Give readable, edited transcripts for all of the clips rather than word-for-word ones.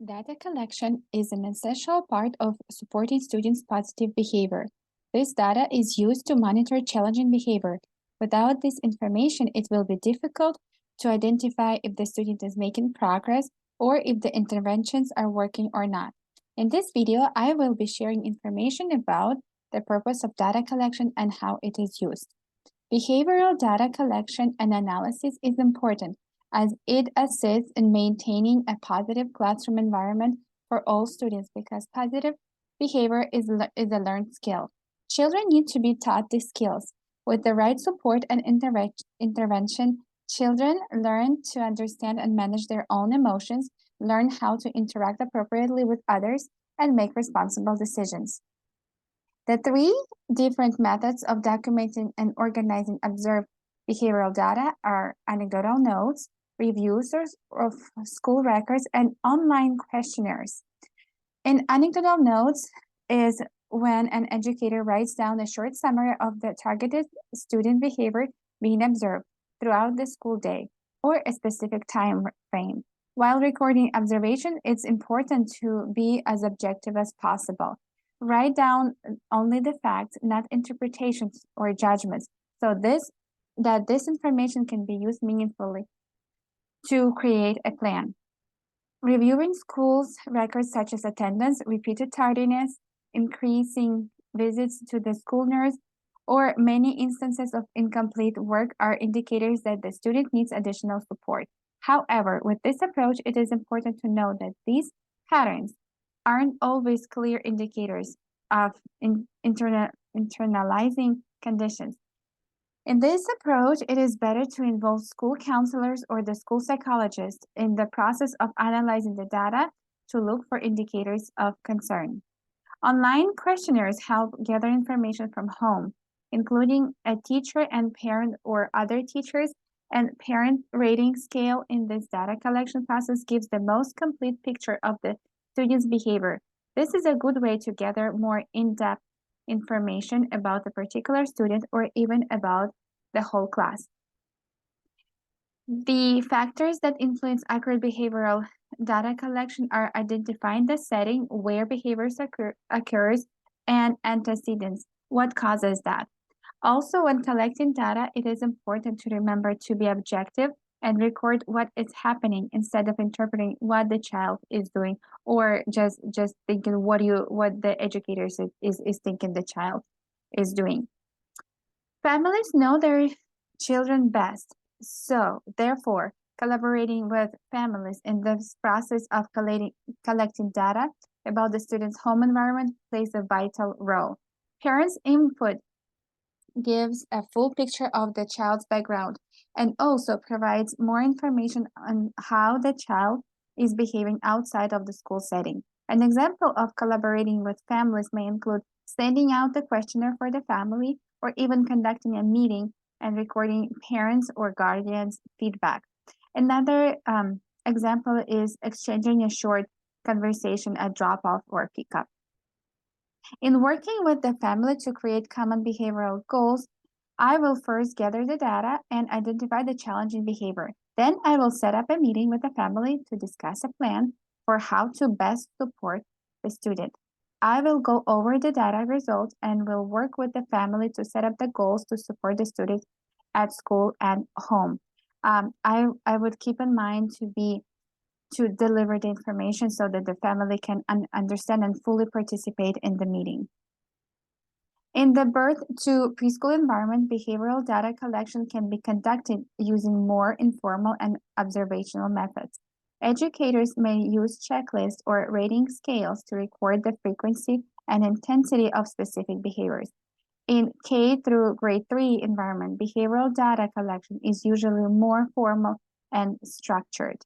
Data collection is an essential part of supporting students' positive behavior. This data is used to monitor challenging behavior. Without this information, it will be difficult to identify if the student is making progress or if the interventions are working or not. In this video, I will be sharing information about the purpose of data collection and how it is used. Behavioral data collection and analysis is important as it assists in maintaining a positive classroom environment for all students because positive behavior is a learned skill. Children need to be taught these skills. With the right support and intervention, children learn to understand and manage their own emotions, learn how to interact appropriately with others, and make responsible decisions. The three different methods of documenting and organizing observed behavioral data are anecdotal notes, reviews of school records, and online questionnaires. In anecdotal notes is when an educator writes down a short summary of the targeted student behavior being observed throughout the school day or a specific time frame. While recording observation, it's important to be as objective as possible. Write down only the facts, not interpretations or judgments, so this information can be used meaningfully to create a plan. Reviewing schools records such as attendance, repeated tardiness, increasing visits to the school nurse, or many instances of incomplete work are indicators that the student needs additional support. However, with this approach, it is important to note that these patterns aren't always clear indicators of internalizing conditions. In this approach, it is better to involve school counselors or the school psychologist in the process of analyzing the data to look for indicators of concern. Online questionnaires help gather information from home, including a teacher and parent or other teachers, and parent rating scale in this data collection process gives the most complete picture of the student's behavior. This is a good way to gather more in-depth information about a particular student or even about the whole class. The factors that influence accurate behavioral data collection are identifying the setting where behaviors occurs and antecedents, what causes that. Also, when collecting data, it is important to remember to be objective and record what is happening instead of interpreting what the child is doing or just thinking what the educator is thinking the child is doing. Families know their children best, so therefore, collaborating with families in this process of collecting data about the student's home environment plays a vital role. Parents' input gives a full picture of the child's background and also provides more information on how the child is behaving outside of the school setting. An example of collaborating with families may include sending out the questionnaire for the family or even conducting a meeting and recording parents' or guardians' feedback. Another example is exchanging a short conversation at drop-off or pickup. In working with the family to create common behavioral goals, I will first gather the data and identify the challenging behavior. Then I will set up a meeting with the family to discuss a plan for how to best support the student. I will go over the data results and will work with the family to set up the goals to support the student at school and home. I would keep in mind to deliver the information so that the family can understand and fully participate in the meeting. In the birth to preschool environment, behavioral data collection can be conducted using more informal and observational methods. Educators may use checklists or rating scales to record the frequency and intensity of specific behaviors. In K through grade 3 environment, behavioral data collection is usually more formal and structured.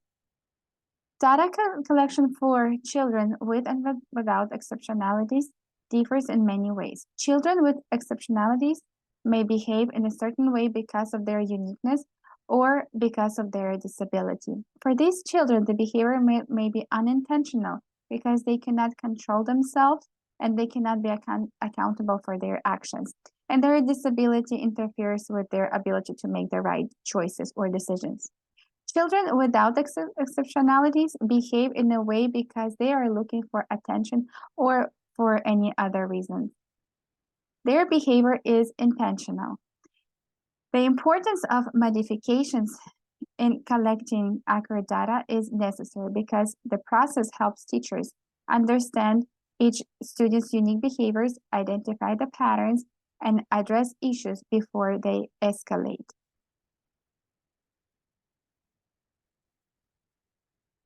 Data collection for children with and without exceptionalities differs in many ways. Children with exceptionalities may behave in a certain way because of their uniqueness or because of their disability. For these children, the behavior may be unintentional because they cannot control themselves and they cannot be accountable for their actions. And their disability interferes with their ability to make the right choices or decisions. Children without exceptionalities behave in a way because they are looking for attention or for any other reason. Their behavior is intentional. The importance of modifications in collecting accurate data is necessary because the process helps teachers understand each student's unique behaviors, identify the patterns, and address issues before they escalate.